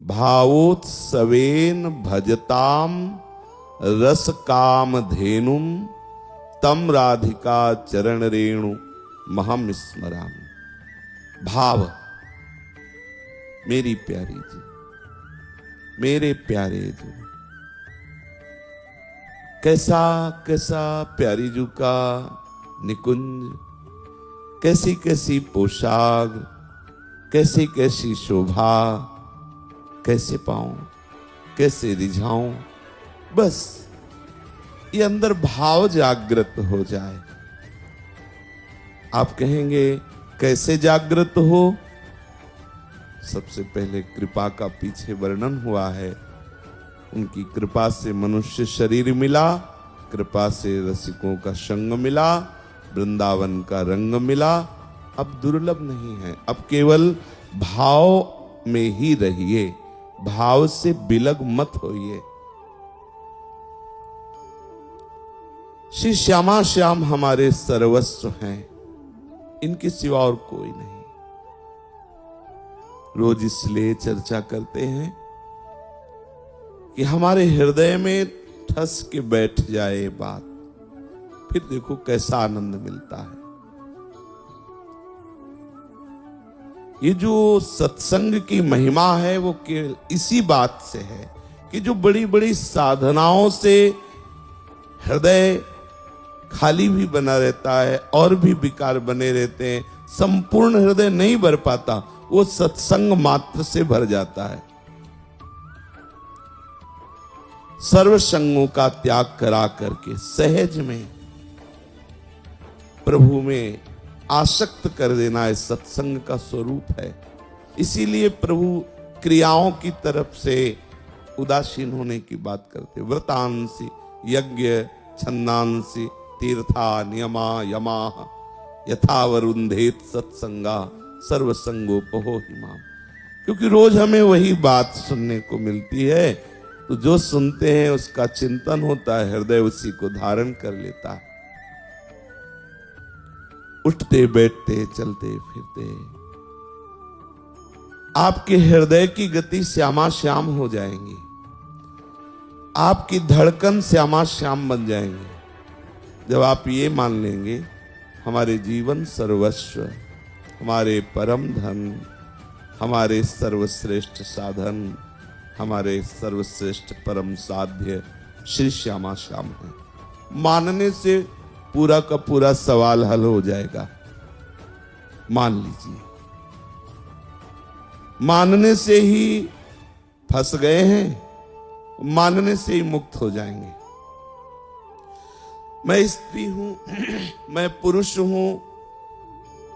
भावोत्सवेन भजताम रस काम धेनुम तम राधिका चरण रेणु महम स्मरामि। भाव, मेरी प्यारी जी, मेरे प्यारे जी, कैसा कैसा प्यारी जू का निकुंज, कैसी कैसी पोशाक, कैसी कैसी शोभा, कैसे पाऊं, कैसे रिझाऊं, बस ये अंदर भाव जागृत हो जाए। आप कहेंगे कैसे जागृत हो? सबसे पहले कृपा का पीछे वर्णन हुआ है। उनकी कृपा से मनुष्य शरीर मिला, कृपा से रसिकों का संग मिला, वृंदावन का रंग मिला। अब दुर्लभ नहीं है, अब केवल भाव में ही रहिए, भाव से बिलग मत होइए। श्री श्यामा श्याम हमारे सर्वस्व हैं, इनके सिवा और कोई नहीं। रोज इसलिए चर्चा करते हैं कि हमारे हृदय में ठस के बैठ जाए ये बात, फिर देखो कैसा आनंद मिलता है। ये जो सत्संग की महिमा है वो केवल इसी बात से है कि जो बड़ी बड़ी साधनाओं से हृदय खाली भी बना रहता है और भी विकार बने रहते हैं, संपूर्ण हृदय नहीं भर पाता, वो सत्संग मात्र से भर जाता है। सर्व संगों का त्याग करा करके सहज में प्रभु में आसक्त कर देना है, सत्संग का स्वरूप है। इसीलिए प्रभु क्रियाओं की तरफ से उदासीन होने की बात करते। व्रतांसि यज्ञ छंदांसि तीर्था नियमा यमा यथा वरुंधेत सत्संगा सर्वसंगोपहो हिमाम। क्योंकि रोज हमें वही बात सुनने को मिलती है, तो जो सुनते हैं उसका चिंतन होता है, हृदय उसी को धारण कर लेता है। उठते बैठते चलते फिरते आपके हृदय की गति श्यामा श्याम हो जाएंगी, आपकी धड़कन श्यामा श्याम बन जाएंगे। जब आप ये मान लेंगे हमारे जीवन सर्वस्व, हमारे परम धन, हमारे सर्वश्रेष्ठ साधन, हमारे सर्वश्रेष्ठ परम साध्य श्री श्यामा श्याम है, मानने से पूरा का पूरा सवाल हल हो जाएगा। मान लीजिए, मानने से ही फंस गए हैं, मानने से ही मुक्त हो जाएंगे। मैं स्त्री हूं, मैं पुरुष हूं,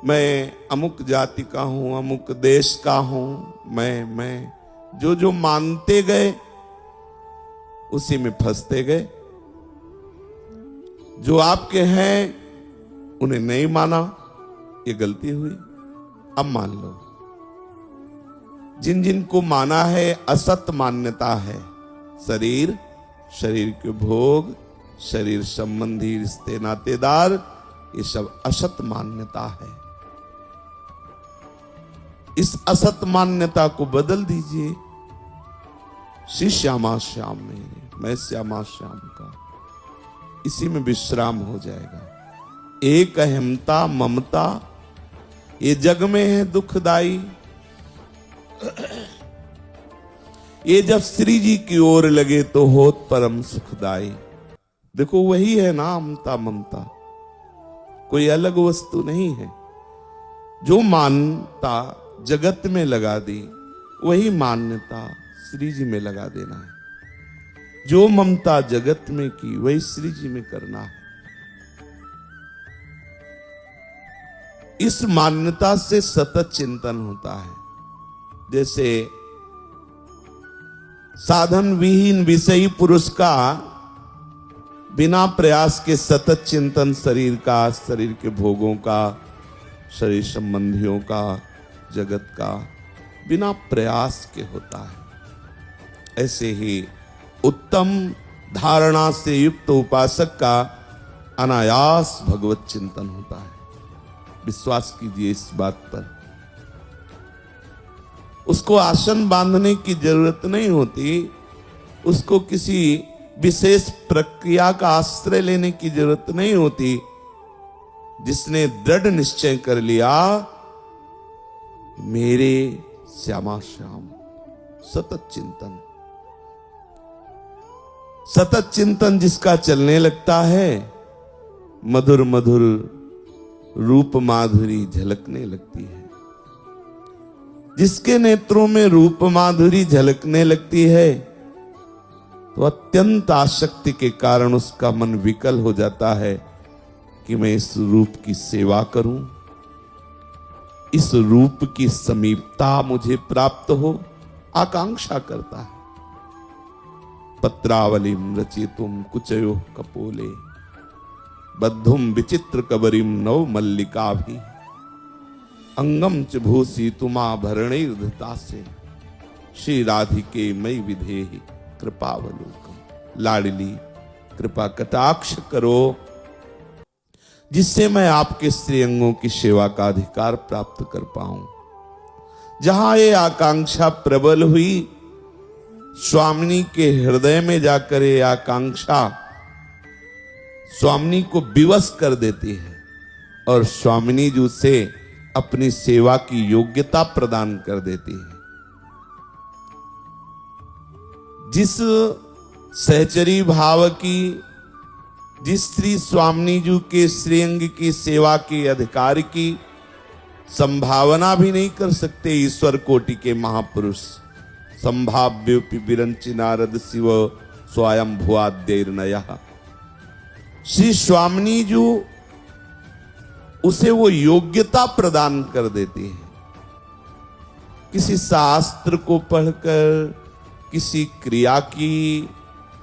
मैं अमुक जाति का हूं, अमुक देश का हूं, मैं जो जो मानते गए उसी में फंसते गए। जो आपके हैं उन्हें नहीं माना, ये गलती हुई। अब मान लो, जिन जिन को माना है असत मान्यता है, शरीर, शरीर के भोग, शरीर संबंधी रिश्ते नातेदार, ये सब असत मान्यता है। इस असत मान्यता को बदल दीजिए। श्री श्यामा श्याम में, मैं श्यामा श्याम का, इसी में विश्राम हो जाएगा। एक अहमता ममता ये जग में है दुखदाई, ये जब श्री जी की ओर लगे तो होत परम सुखदाई। देखो वही है ना ममता, ममता कोई अलग वस्तु नहीं है। जो मान्यता जगत में लगा दी, वही मान्यता श्री जी में लगा देना है। जो ममता जगत में की, वही श्री जी में करना है। इस मान्यता से सतत चिंतन होता है। जैसे साधन विहीन विषयी पुरुष का बिना प्रयास के सतत चिंतन शरीर का, शरीर के भोगों का, शरीर संबंधियों का, जगत का, बिना प्रयास के होता है। ऐसे ही उत्तम धारणा से युक्त उपासक का अनायास भगवत चिंतन होता है। विश्वास कीजिए इस बात पर। उसको आसन बांधने की जरूरत नहीं होती, उसको किसी विशेष प्रक्रिया का आश्रय लेने की जरूरत नहीं होती। जिसने दृढ़ निश्चय कर लिया, मेरे श्यामा श्याम, सतत चिंतन, सतत चिंतन जिसका चलने लगता है, मधुर मधुर रूप माधुरी झलकने लगती है। जिसके नेत्रों में रूप माधुरी झलकने लगती है, तो अत्यंत आसक्ति के कारण उसका मन विकल हो जाता है कि मैं इस रूप की सेवा करूं, इस रूप की समीपता मुझे प्राप्त हो, आकांक्षा करता है। पत्रावलिम रचितुम कुचयो कपोले, बद्धुम विचित्र कबरिम नव मल्लिका भी, अंगम च भूसी तुमाभरणैर्धता से, श्री राधिके मई विधेहि कृपावलोकम। लाडली कृपा कटाक्ष करो, जिससे मैं आपके श्रीअंगों की सेवा का अधिकार प्राप्त कर पाऊं। जहां ये आकांक्षा प्रबल हुई, स्वामिनी के हृदय में जाकर ये आकांक्षा स्वामिनी को विवश कर देती है और स्वामिनी जी से अपनी सेवा की योग्यता प्रदान कर देती है। जिस सहचरी भाव की, जिस श्री स्वामिनी जी के श्रीअंग की सेवा के अधिकार की संभावना भी नहीं कर सकते ईश्वर कोटि के महापुरुष, संभाव्योपि विरंचि नारद शिव स्वयं भुआद्यैर्नयः। श्री स्वामिनी जी उसे वो योग्यता प्रदान कर देती है। किसी शास्त्र को पढ़कर, किसी क्रिया की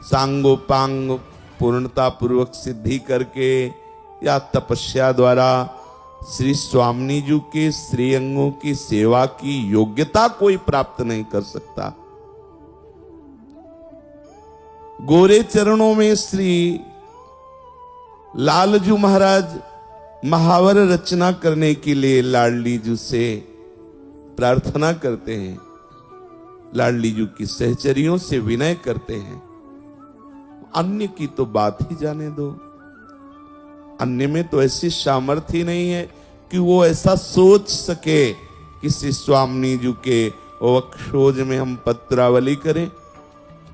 सांगोपांग पूर्णता पूर्वक सिद्धि करके या तपस्या द्वारा श्री स्वामिनी जी के श्रीअंगों की सेवा की योग्यता कोई प्राप्त नहीं कर सकता। गोरे चरणों में श्री लालजू महाराज महावर रचना करने के लिए लाडली जी से प्रार्थना करते हैं, लाडली जी की सहचरियों से विनय करते हैं। अन्य की तो बात ही जाने दो, अन्य में तो ऐसी सामर्थ्य नहीं है कि वो ऐसा सोच सके कि श्री स्वामिनी जी के वक्षोज में हम पत्रावली करें,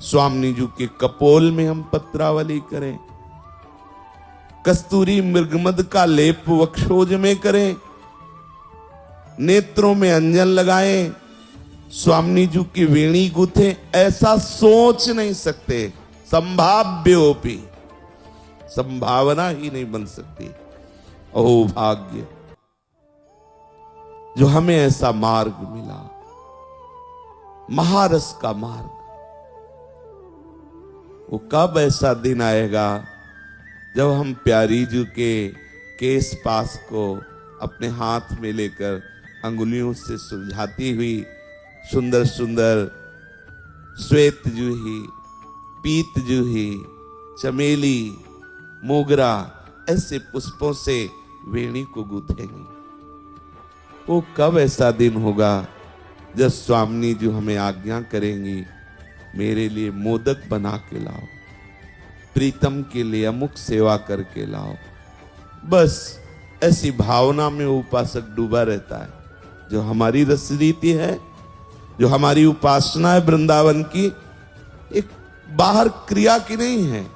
स्वामिनी जी के कपोल में हम पत्रावली करें, कस्तूरी मृगमद का लेप वक्षोज में करें, नेत्रों में अंजन लगाएं, स्वामिनी जी की वेणी गूंथे। ऐसा सोच नहीं सकते। संभाव्योपि, संभावना ही नहीं बन सकती। ओ भाग्य जो हमें ऐसा मार्ग मिला, महारस का मार्ग। वो कब ऐसा दिन आएगा जब हम प्यारी जी के केस पास को अपने हाथ में लेकर अंगुलियों से सुलझाती हुई सुंदर सुंदर श्वेत जूही, पीत जूही, चमेली, मोगरा ऐसे पुष्पों से वेणी को गूंथेंगे। वो कब ऐसा दिन होगा जब स्वामिनी जी हमें आज्ञा करेंगी, मेरे लिए मोदक बना के लाओ, प्रीतम के लिए अमुक सेवा करके लाओ। बस ऐसी भावना में उपासक डूबा रहता है। जो हमारी रसरीति है, जो हमारी उपासना है वृंदावन की, एक बाहर क्रिया की नहीं है।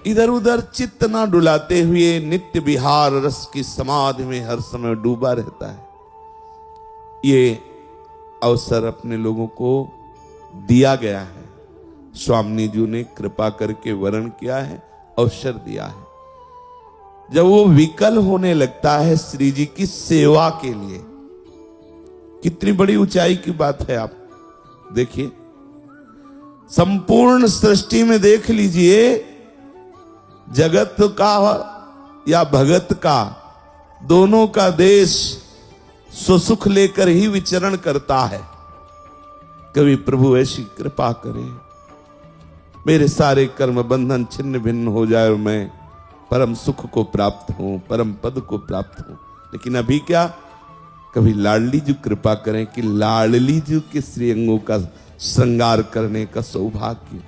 इधर उधर चित्त ना डुलाते हुए नित्य विहार रस की समाधि में हर समय डूबा रहता है। ये अवसर अपने लोगों को दिया गया है। स्वामिनी जी ने कृपा करके वरण किया है, अवसर दिया है। जब वो विकल होने लगता है श्री जी की सेवा के लिए, कितनी बड़ी ऊंचाई की बात है। आप देखिए, संपूर्ण सृष्टि में देख लीजिए, जगत का या भगत का, दोनों का देश सुसुख लेकर ही विचरण करता है। कभी प्रभु ऐसी कृपा करें, मेरे सारे कर्म बंधन छिन्न भिन्न हो जाए और मैं परम सुख को प्राप्त हूं, परम पद को प्राप्त हूं। लेकिन अभी क्या, कभी लाडली जी कृपा करें कि लाडली जी के श्रीअंगों का श्रृंगार करने का सौभाग्य,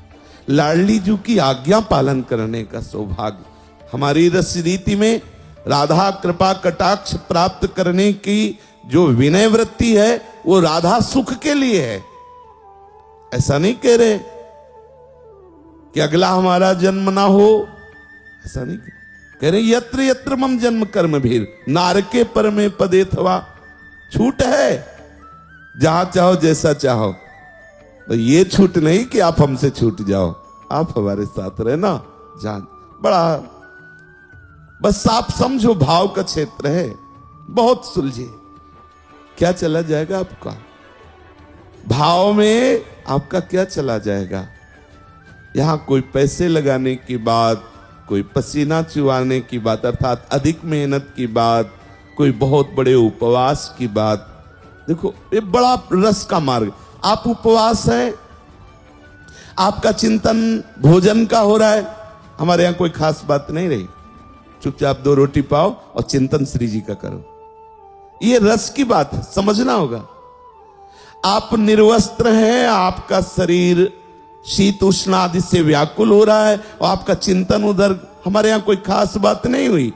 लाडली जी की आज्ञा पालन करने का सौभाग्य। हमारी रस रीति में राधा कृपा कटाक्ष प्राप्त करने की जो विनय वृत्ति है वो राधा सुख के लिए है। ऐसा नहीं कह रहे कि अगला हमारा जन्म ना हो, ऐसा नहीं कह रहे। यत्र यत्र मम जन्म कर्म भीर नारके पर में पदे थवा, छूट है जहां चाहो जैसा चाहो। तो ये छूट नहीं कि आप हमसे छूट जाओ, आप हमारे साथ रहना। जान बड़ा बस आप समझो भाव का क्षेत्र है, बहुत सुलझे। क्या चला जाएगा आपका भाव में, आपका क्या चला जाएगा। यहां कोई पैसे लगाने की बात, कोई पसीना चुवाने की बात अर्थात अधिक मेहनत की बात, कोई बहुत बड़े उपवास की बात। देखो ये बड़ा रस का मार्ग। आप उपवास है, आपका चिंतन भोजन का हो रहा है, हमारे यहां कोई खास बात नहीं रही, चुपचाप 2 रोटी पाओ और चिंतन श्री जी का करो। ये रस की बात है, समझना होगा। आप निर्वस्त्र हैं, आपका शरीर शीत उष्ण आदि से व्याकुल हो रहा है और आपका चिंतन उधर, हमारे यहां कोई खास बात नहीं हुई।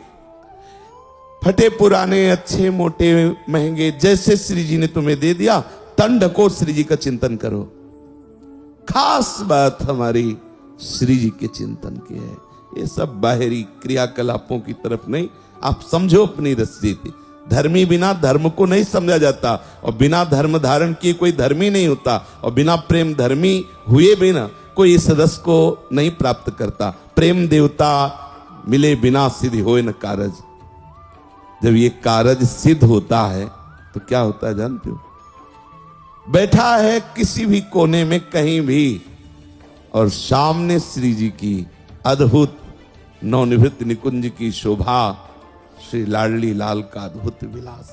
फटे पुराने अच्छे मोटे महंगे जैसे श्री जी ने तुम्हें दे दिया, तन ढको, श्री जी का चिंतन करो। खास बात हमारी श्री जी के चिंतन की है। ये सब बाहरी क्रियाकलापों की तरफ नहीं। आप समझो अपनी रसरीति। धर्मी बिना धर्म को नहीं समझा जाता और बिना धर्म धारण किए कोई धर्मी नहीं होता और बिना प्रेम धर्मी हुए बिना कोई इस रस को नहीं प्राप्त करता। प्रेम देवता मिले बिना सिद्ध होए न कारज। जब ये कारज सिद्ध होता है तो क्या होता है जानते हो? बैठा है किसी भी कोने में कहीं भी और सामने श्री जी की अद्भुत नवनिवृत्त निकुंज की शोभा, श्री लाडली लाल का अद्भुत विलास।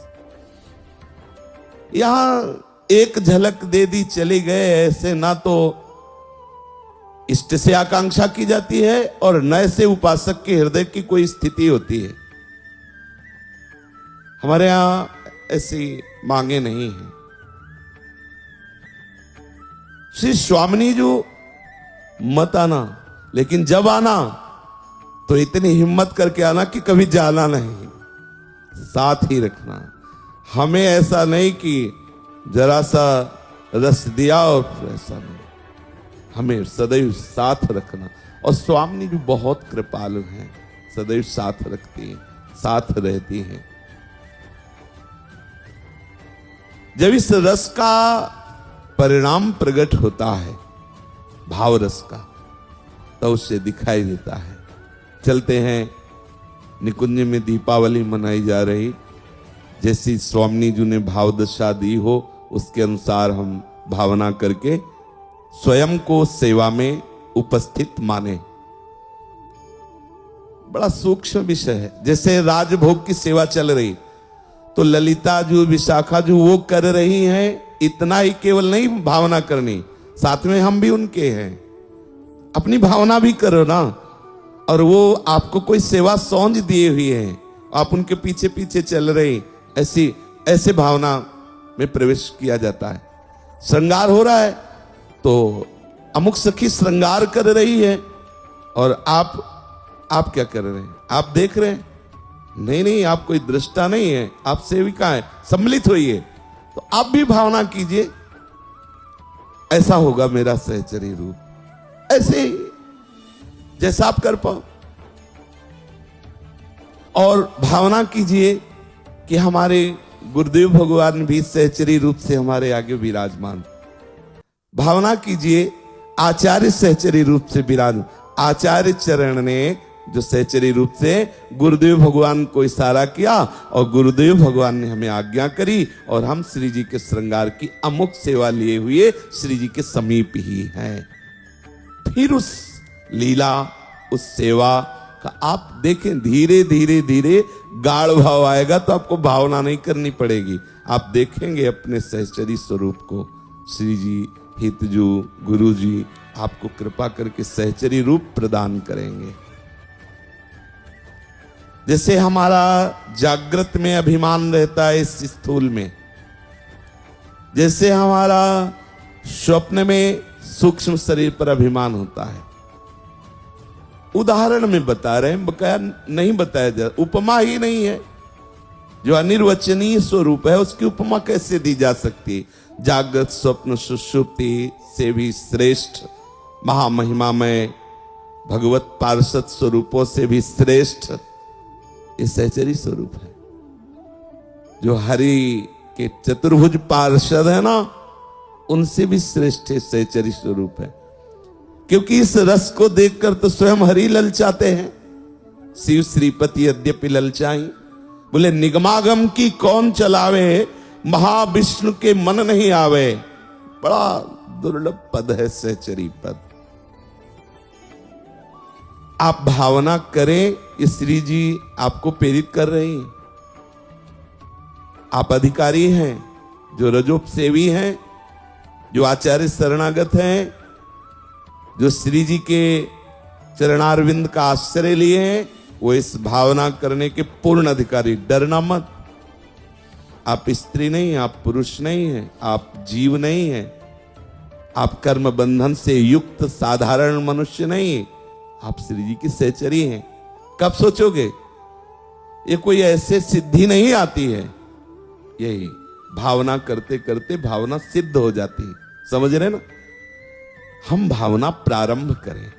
यहां एक झलक दे दी चले गए, ऐसे ना तो इष्ट से आकांक्षा की जाती है और न से उपासक के हृदय की कोई स्थिति होती है। हमारे यहां ऐसी मांगे नहीं है। श्री स्वामिनी जो मत आना, लेकिन जब आना तो इतनी हिम्मत करके आना कि कभी जाना नहीं, साथ ही रखना। हमें ऐसा नहीं कि जरा सा रस दिया और फिर ऐसा नहीं, हमें सदैव साथ रखना। और स्वामिनी भी बहुत कृपालु हैं, सदैव साथ रखती हैं, साथ रहती हैं। जब इस रस का परिणाम प्रकट होता है, भाव रस का, तो उससे दिखाई देता है। चलते हैं, निकुंज में दीपावली मनाई जा रही, जैसी स्वामिनी जी ने भाव दशा दी हो उसके अनुसार हम भावना करके स्वयं को सेवा में उपस्थित माने। बड़ा सूक्ष्म विषय है। जैसे राजभोग की सेवा चल रही तो ललिता जो विशाखा जो वो कर रही हैं, इतना ही केवल नहीं भावना करनी, साथ में हम भी उनके हैं। अपनी भावना भी करो ना। और वो आपको कोई सेवा सौंज दिए हुई है, आप उनके पीछे पीछे चल रहे, ऐसे भावना में प्रवेश किया जाता है। श्रृंगार हो रहा है तो अमुक सखी श्रृंगार कर रही है और आप क्या कर रहे हैं? आप देख रहे हैं? नहीं, आप कोई दृष्टा नहीं है, आप सेविका है, सम्मिलित होइए। तो आप भी भावना कीजिए, ऐसा होगा मेरा सहचरी रूप, ऐसे ही जैसा आप कर पाओ। और भावना कीजिए कि हमारे गुरुदेव भगवान भी सहचरी रूप से हमारे आगे विराजमान। भावना कीजिए आचार्य सहचरी रूप से विराज। आचार्य चरण ने जो सहचरी रूप से गुरुदेव भगवान को इशारा किया और गुरुदेव भगवान ने हमें आज्ञा करी और हम श्री जी के श्रृंगार की अमुक सेवा लिए हुए श्री जी के समीप ही हैं। फिर उस लीला, उस सेवा का आप देखें, धीरे धीरे धीरे गाढ़ भाव आएगा तो आपको भावना नहीं करनी पड़ेगी। आप देखेंगे अपने सहचरी स्वरूप को। श्री जी हितजू गुरु जी आपको कृपा करके सहचरी रूप प्रदान करेंगे। जैसे हमारा जागृत में अभिमान रहता है इस स्थूल में, जैसे हमारा स्वप्न में सूक्ष्म शरीर पर अभिमान होता है। उदाहरण में बता रहे हैं, बकाया नहीं बताया जा, उपमा ही नहीं है। जो अनिर्वचनीय स्वरूप है उसकी उपमा कैसे दी जा सकती? जागृत स्वप्न सुषुप्ति से भी श्रेष्ठ महामहिमामय भगवत पार्षद स्वरूपों से भी श्रेष्ठ ये सहचरी स्वरूप है। जो हरि के चतुर्भुज पार्षद है ना, उनसे भी श्रेष्ठ सहचरी स्वरूप है। क्योंकि इस रस को देखकर तो स्वयं हरि ललचाते हैं। शिव श्रीपति यद्यपि ललचाई, बोले निगमागम की कौन चलावे, महाविष्णु के मन नहीं आवे। बड़ा दुर्लभ पद है सहचरी पद। आप भावना करें, ये श्री जी आपको प्रेरित कर रही हैं। आप अधिकारी हैं, जो रजोपसेवी हैं, जो आचार्य शरणागत हैं, जो श्री जी के चरणारविंद का आश्रय लिए हैं, वो इस भावना करने के पूर्ण अधिकारी। डरना मत। आप स्त्री नहीं, आप पुरुष नहीं हैं, आप जीव नहीं हैं, आप कर्म बंधन से युक्त साधारण मनुष्य नहीं, आप श्री जी की सहचरी हैं। कब सोचोगे? ये कोई ऐसे सिद्धि नहीं आती है, यही भावना करते करते भावना सिद्ध हो जाती है। समझ रहे ना? हम भावना प्रारंभ करें,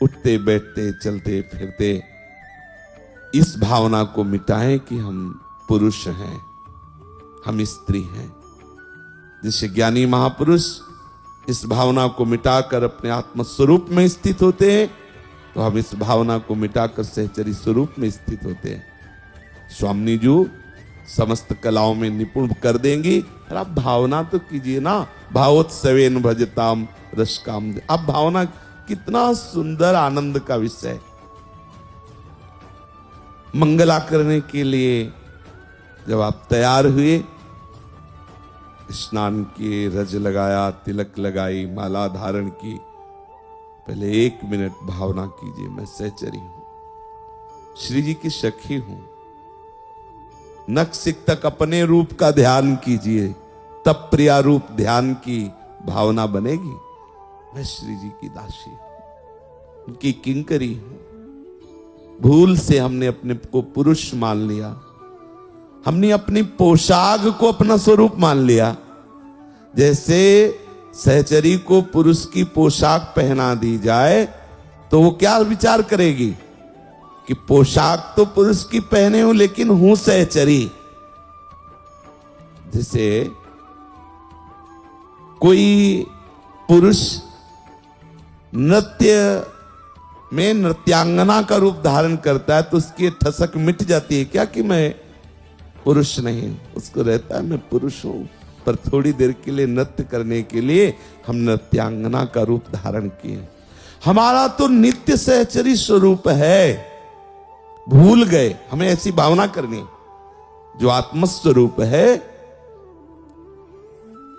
उठते बैठते चलते फिरते इस भावना को मिटाएं कि हम पुरुष हैं, हम स्त्री हैं। जैसे ज्ञानी महापुरुष इस भावना को मिटाकर अपने आत्म स्वरूप में स्थित होते हैं, तो हम इस भावना को मिटाकर सहचरी स्वरूप में स्थित होते हैं। स्वामी जी समस्त कलाओं में निपुण कर देंगी। और आप भावना तो कीजिए ना, भावोत्सवेन भजताम रसकाम। अब भावना कितना सुंदर आनंद का विषय। मंगला करने के लिए जब आप तैयार हुए, स्नान किए, रज लगाया, तिलक लगाई, माला धारण की, पहले 1 मिनट भावना कीजिए, मैं सहचरी हूं, श्री जी की सखी हूं। नखसिक तक अपने रूप का ध्यान कीजिए, तब प्रिया रूप ध्यान की भावना बनेगी। मैं श्री जी की दासी हूं, उनकी किंकरी हूं। भूल से हमने अपने को पुरुष मान लिया, हमने अपनी पोशाक को अपना स्वरूप मान लिया। जैसे सहचरी को पुरुष की पोशाक पहना दी जाए तो वो क्या विचार करेगी कि पोशाक तो पुरुष की पहने हूं लेकिन हूं सहचरी। जैसे कोई पुरुष नृत्य में नृत्यांगना का रूप धारण करता है तो उसकी ठसक मिट जाती है क्या कि मैं पुरुष नहीं। उसको रहता है मैं पुरुष हूं, पर थोड़ी देर के लिए नृत्य करने के लिए हम नृत्यांगना का रूप धारण किए। हमारा तो नित्य सहचरी स्वरूप है, भूल गए। हमें ऐसी भावना करनी, जो आत्मस्वरूप है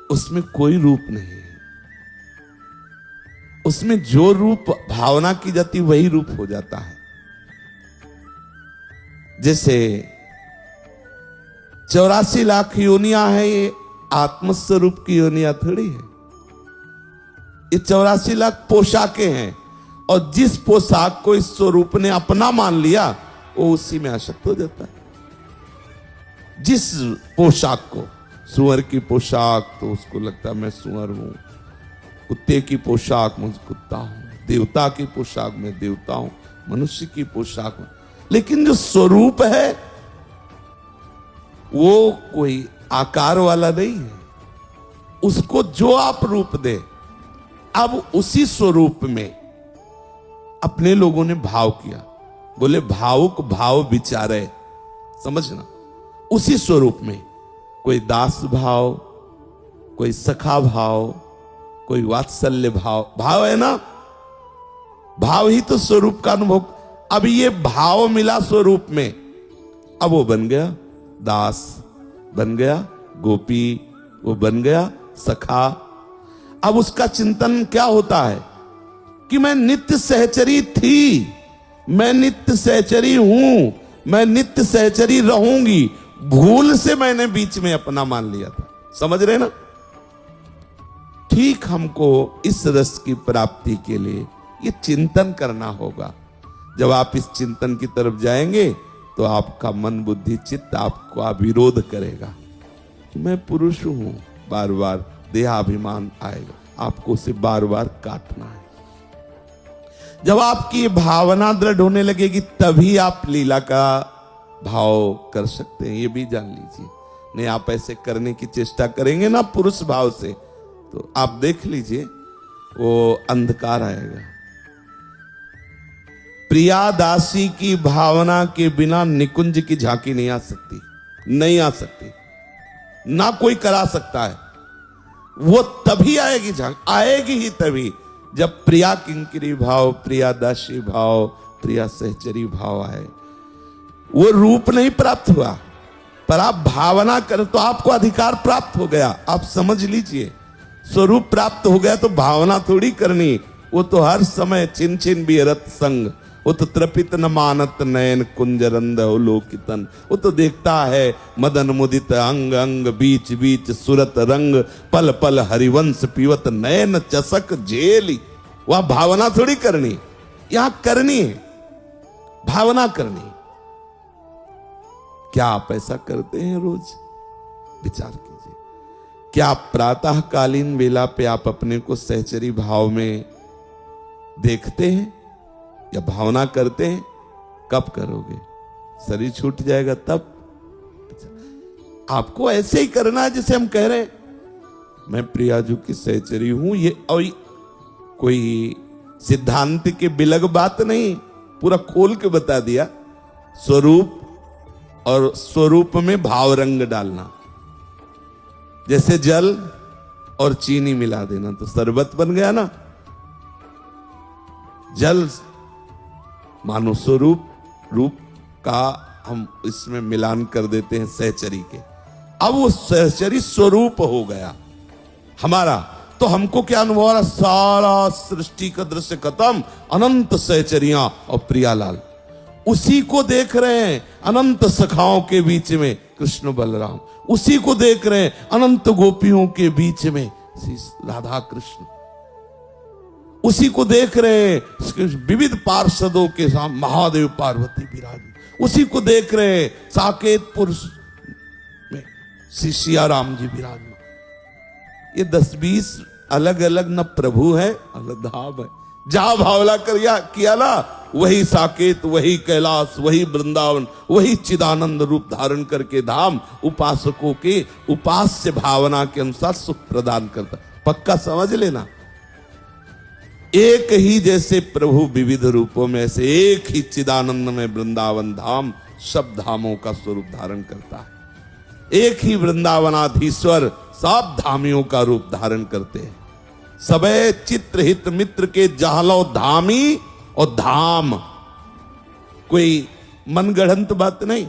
उसमें कोई रूप नहीं है। उसमें जो रूप भावना की जाती वही रूप हो जाता है। जैसे 84 लाख योनियां है, ये आत्मस्वरूप की योनियां थोड़ी है। ये 84 लाख पोशाकें हैं, और जिस पोशाक को इस स्वरूप ने अपना मान लिया वो उसी में आसक्त हो जाता है। जिस पोशाक को, सुअर की पोशाक तो उसको लगता है मैं सुअर हूं, कुत्ते की पोशाक मैं कुत्ता हूं, देवता की पोशाक मैं देवता हूं, मनुष्य की पोशाक में। लेकिन जो स्वरूप है वो कोई आकार वाला नहीं है। उसको जो आप रूप दे, अब उसी स्वरूप में अपने लोगों ने भाव किया। बोले भावुक भाव विचारे, समझना। उसी स्वरूप में कोई दास भाव, कोई सखा भाव, कोई वात्सल्य भाव। भाव है ना, भाव ही तो स्वरूप का अनुभव। अब ये भाव मिला स्वरूप में, अब वो बन गया दास, बन गया गोपी, वो बन गया सखा। अब उसका चिंतन क्या होता है कि मैं नित्य सहचरी थी, मैं नित्य सहचरी हूं, मैं नित्य सहचरी रहूंगी। भूल से मैंने बीच में अपना मान लिया था। समझ रहे ना? ठीक हमको इस रस की प्राप्ति के लिए ये चिंतन करना होगा। जब आप इस चिंतन की तरफ जाएंगे तो आपका मन बुद्धि चित्त आपको विरोध करेगा कि मैं पुरुष हूं। बार बार देहाभिमान आएगा, आपको उसे बार बार काटना है। जब आपकी भावना दृढ़ होने लगेगी तभी आप लीला का भाव कर सकते हैं, ये भी जान लीजिए। नहीं आप ऐसे करने की चेष्टा करेंगे ना पुरुष भाव से, तो आप देख लीजिए वो अंधकार आएगा। प्रिया दासी की भावना के बिना निकुंज की झांकी नहीं आ सकती, नहीं आ सकती, ना कोई करा सकता है। वो तभी आएगी झांक, आएगी ही तभी जब प्रिया किंकरी भाव, प्रिया दासी भाव, प्रिया सहचरी भाव आए। वो रूप नहीं प्राप्त हुआ, पर आप भावना करें तो आपको अधिकार प्राप्त हो गया। आप समझ लीजिए, स्वरूप प्राप्त हो गया तो भावना थोड़ी करनी। वो तो हर समय छिन छिन बिहरत संग, वो तो त्रपित न मानत नयन कुंजरंद अवलोकितन। वो तो देखता है मदन मुदित अंग अंग, बीच बीच सुरत रंग, पल पल हरिवंश पीवत नयन चसक झेली। वह भावना थोड़ी करनी, यहां करनी है भावना करनी। क्या आप ऐसा करते हैं? रोज विचार कीजिए। क्या प्रातःकालीन वेला पे आप अपने को सहचरी भाव में देखते हैं या भावना करते हैं? कब करोगे? शरीर छूट जाएगा तब। आपको ऐसे ही करना है जैसे हम कह रहे हैं, मैं प्रियाजू की सहचरी हूं। ये कोई सिद्धांत के बिलग बात नहीं, पूरा खोल के बता दिया। स्वरूप और स्वरूप में भाव रंग डालना, जैसे जल और चीनी मिला देना तो शरबत बन गया ना। जल मानो स्वरूप, रूप का हम इसमें मिलान कर देते हैं सहचरी के। अब वो सहचरी स्वरूप हो गया हमारा, तो हमको क्या अनुभव हो रहा? सारा सृष्टि का दृश्य खत्म, अनंत सहचरियां और प्रियालाल उसी को देख रहे हैं। अनंत सखाओं के बीच में कृष्ण बलराम, उसी को देख रहे हैं अनंत गोपियों के बीच में श्री राधा कृष्ण, उसी को देख रहे हैं विविध पार्षदों के साथ महादेव पार्वती विराज, उसी को देख रहे हैं साकेत पुरुष में श्री सिया राम जी विराज। ये 10-20 अलग अलग न प्रभु है, अलग धाम है। जहां भावला किया ना, वही साकेत, वही कैलाश, वही वृंदावन, वही चिदानंद रूप धारण करके धाम उपासकों के उपास्य भावना के अनुसार सुख प्रदान करता। पक्का समझ लेना, एक ही जैसे प्रभु विविध रूपों में, ऐसे एक ही चिदानंद में वृंदावन धाम सब धामों का स्वरूप धारण करता है। एक ही वृंदावनाधीश्वर सब धामियों का रूप धारण करते हैं। सबे चित्र हित मित्र के जहलो धामी और धाम, कोई मनगढ़ंत बात नहीं,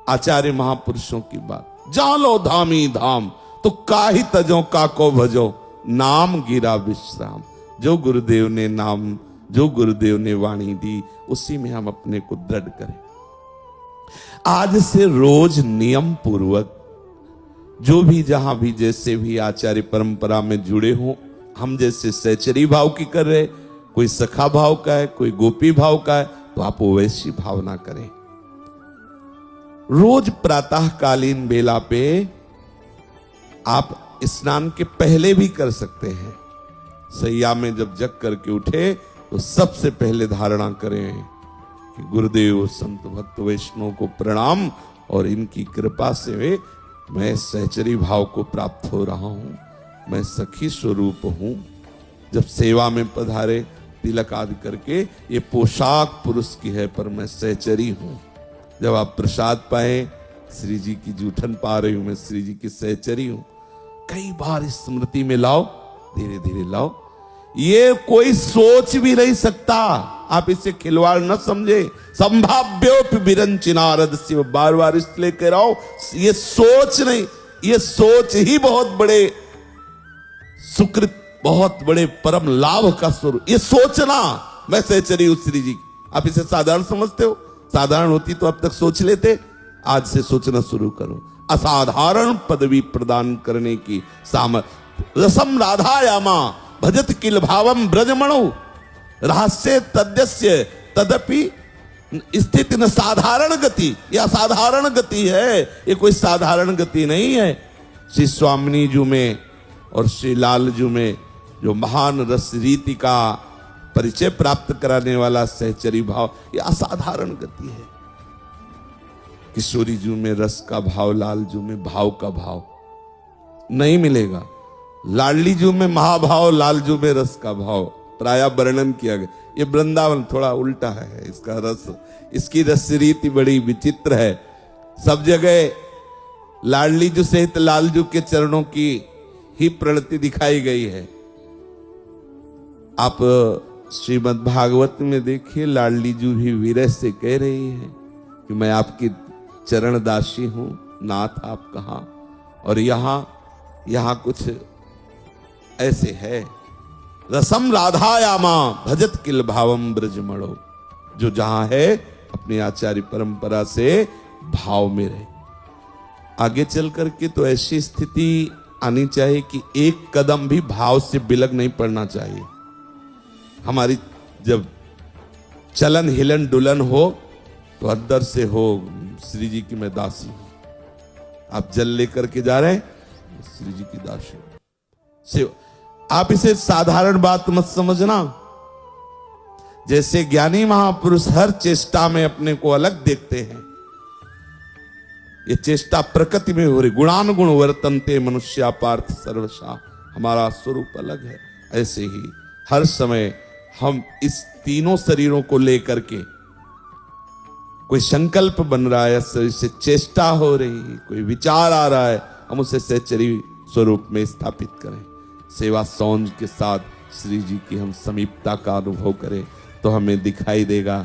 आचार्य महापुरुषों की बात। जहलो धामी धाम तो काहि तजो काको भजो, नाम गिरा विश्राम। जो गुरुदेव ने नाम, जो गुरुदेव ने वाणी दी, उसी में हम अपने को दृढ़ करें। आज से रोज नियम पूर्वक जो भी जहां भी जैसे भी आचार्य परंपरा में जुड़े हों, हम जैसे सहचरी भाव की कर रहे, कोई सखा भाव का है, कोई गोपी भाव का है, तो आप वैसी भावना करें। रोज प्रातःकालीन बेला पे आप स्नान के पहले भी कर सकते हैं। सैया में जब जग करके उठे तो सबसे पहले धारणा करें कि गुरुदेव संत भक्त वैष्णव को प्रणाम, और इनकी कृपा से मैं सहचरी भाव को प्राप्त हो रहा हूं, मैं सखी स्वरूप हूं। जब सेवा में पधारे तिलक आदि करके, ये पोशाक पुरुष की है पर मैं सहचरी हूं। जब आप प्रसाद पाए, श्री जी की जूठन पा रही हूं, मैं श्री जी की सहचरी हूं। कई बार स्मृति में लाओ, धीरे धीरे लाओ। ये कोई सोच भी नहीं सकता, आप इसे खिलवाड़ न समझे। संभाव्योपि विरंचि नारद शिव, बार बार इसलिए कह रहा हूं, ये सोच नहीं, ये सोच ही बहुत बड़े सुकृत, बहुत बड़े परम लाभ का स्वरूप। ये सोचना मैं सहचरी हूं श्री जी, आप इसे साधारण समझते हो? साधारण होती तो अब तक सोच लेते। आज से सोचना शुरू करो। असाधारण पदवी प्रदान करने की सामर्थ्य। रसम राधायामा भजत किल भावम ब्रजमणो रहस्य तद्यस्य तदपि स्थिति न साधारण गति। यह असाधारण गति है, ये कोई साधारण गति नहीं है। श्री स्वामिनी जी में और श्री लाल जी में जो महान रस रीति का परिचय प्राप्त कराने वाला सहचरी भाव, यह असाधारण गति है। किशोरी जी में रस का भाव, लाल जी में भाव का भाव नहीं मिलेगा। लाडली जी में महाभाव, लाल जी में रस का भाव प्राय वर्णन किया गया। ये वृंदावन थोड़ा उल्टा है, इसका रस, इसकी रस रीति बड़ी विचित्र है। सब जगह लाडली जी सहित लाल जी के चरणों की ही प्रणति दिखाई गई है। आप श्रीमद् भागवत में देखिए, लाडली जी भी विरह से कह रही है कि मैं आपकी चरण दासी हूं, नाथ आप कहां। और यहां कुछ ऐसे है, रसम राधायामा भजत किल भावम ब्रजमणो, जो जहां है अपनी आचार्य परंपरा से भाव में रहे। आगे चल करके तो ऐसी स्थिति आनी चाहिए कि एक कदम भी भाव से बिलग नहीं पड़ना चाहिए। हमारी जब चलन हिलन डुलन हो तो अंदर से हो, श्री जी की मैं दासी हूं। आप जल लेकर के जा रहे हैं, श्री जी की दासी से। आप इसे साधारण बात मत समझना। जैसे ज्ञानी महापुरुष हर चेष्टा में अपने को अलग देखते हैं, ये चेष्टा प्रकृति में हो रही। गुणानुगुण वर्तन्ते मनुष्या पार्थ सर्वशा, हमारा स्वरूप अलग है। ऐसे ही हर समय हम इस तीनों शरीरों को लेकर के कोई संकल्प बन रहा है, से चेष्टा हो रही, कोई विचार आ रहा है, हम उसे सहचरी स्वरूप में स्थापित करें। सेवा सौंज के साथ श्री जी की हम समीपता का अनुभव करें तो हमें दिखाई देगा